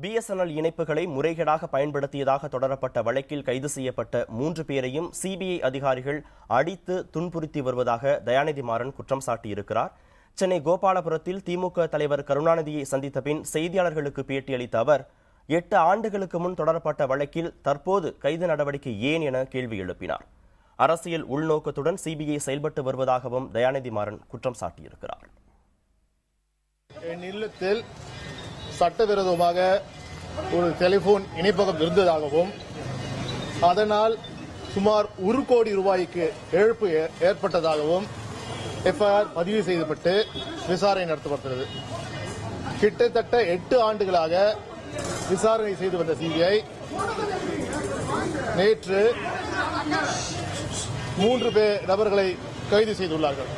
BSNL இணைப்புகளை முறைகேடாக பயன்படுத்தியதாக தொடரப்பட்ட வழக்கில் கைது செய்யப்பட்ட 3 பேரையும் சிபிஐ அதிகாரிகள் அடித்து துன்புறுத்தி வருவதாக தயாநிதி மாறன் குற்றம் சாட்டியிருக்கிறார். சென்னை கோபாலபுரத்தில் திமுக தலைவர் கருணாநிதியை சந்தித்த பின் செய்தியாளர்களுக்கு பேட்டியளித்த அவர் 8 ஆண்டுகளுக்கு முன் தொடரப்பட்ட வழக்கில் தற்போது கைது நடவடிக்கை ஏன் என கேள்வி எழுப்பினார். அரசியல் உள்நோக்கத்துடன் சிபிஐ செயல்பட்டு வருவதாகவும் தயாநிதி மாறன் குற்றம் சாட்டியிருக்கிறார். என் இல்லத்தில் சட்டவிரோதமாக ஒரு டெலிபோன் இணைப்பகம் இருந்ததாகவும் அதனால் சுமார் 1 கோடி ரூபாய்க்கு இழப்பு ஏற்பட்டதாகவும் எஃப்ஐஆர் பதிவு செய்யப்பட்டு விசாரணை நடத்தப்பட்டது. கிட்டத்தட்ட 8 ஆண்டுகளாக விசாரணை செய்து வந்த சிபிஐ நேற்று 3 நபர்களை கைது செய்துள்ளார்கள்.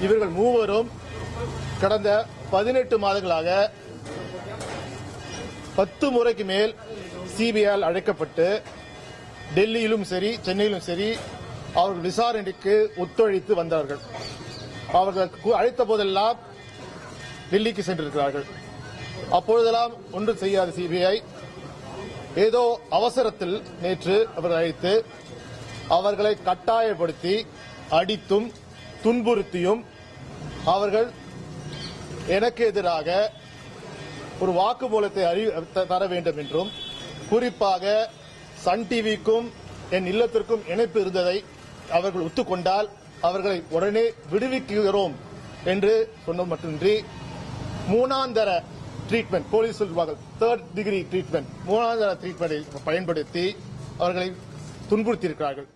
இவர்கள் மூவரும் கடந்த 18 மாதங்களாக 10 முறைக்கு மேல் சிபிஐயால் அழைக்கப்பட்டு டெல்லியிலும் சரி சென்னையிலும் சரி அவர்கள் விசாரணைக்கு ஒத்துழைத்து வந்தார்கள். அவர்கள் அழைத்த போதெல்லாம் டெல்லிக்கு சென்றிருக்கிறார்கள். அப்பொழுதெல்லாம் ஒன்றும் செய்யாத சிபிஐ ஏதோ அவசரத்தில் நேற்று அவர்கள் அழைத்து அவர்களை கட்டாயப்படுத்தி அடித்தும் துன்புறுத்தியும் அவர்கள் எனக்கு எதிராக ஒரு வாக்குமூலத்தை தர வேண்டும் என்றும் குறிப்பாக சன் டிவிக்கும் என் இல்லத்திற்கும் இணைப்பு இருந்ததை அவர்கள் ஒத்துக்கொண்டால் அவர்களை உடனே விடுவிக்கிறோம் என்று சொன்ன மட்டுமின்றி 3ஆம் தர ட்ரீட்மெண்ட் போலீஸ் சொல்வார்கள் 3rd டிகிரி ட்ரீட்மெண்ட் 3ஆம் தர ட்ரீட்மெண்டை பயன்படுத்தி அவர்களை துன்புறுத்தியிருக்கிறார்கள்.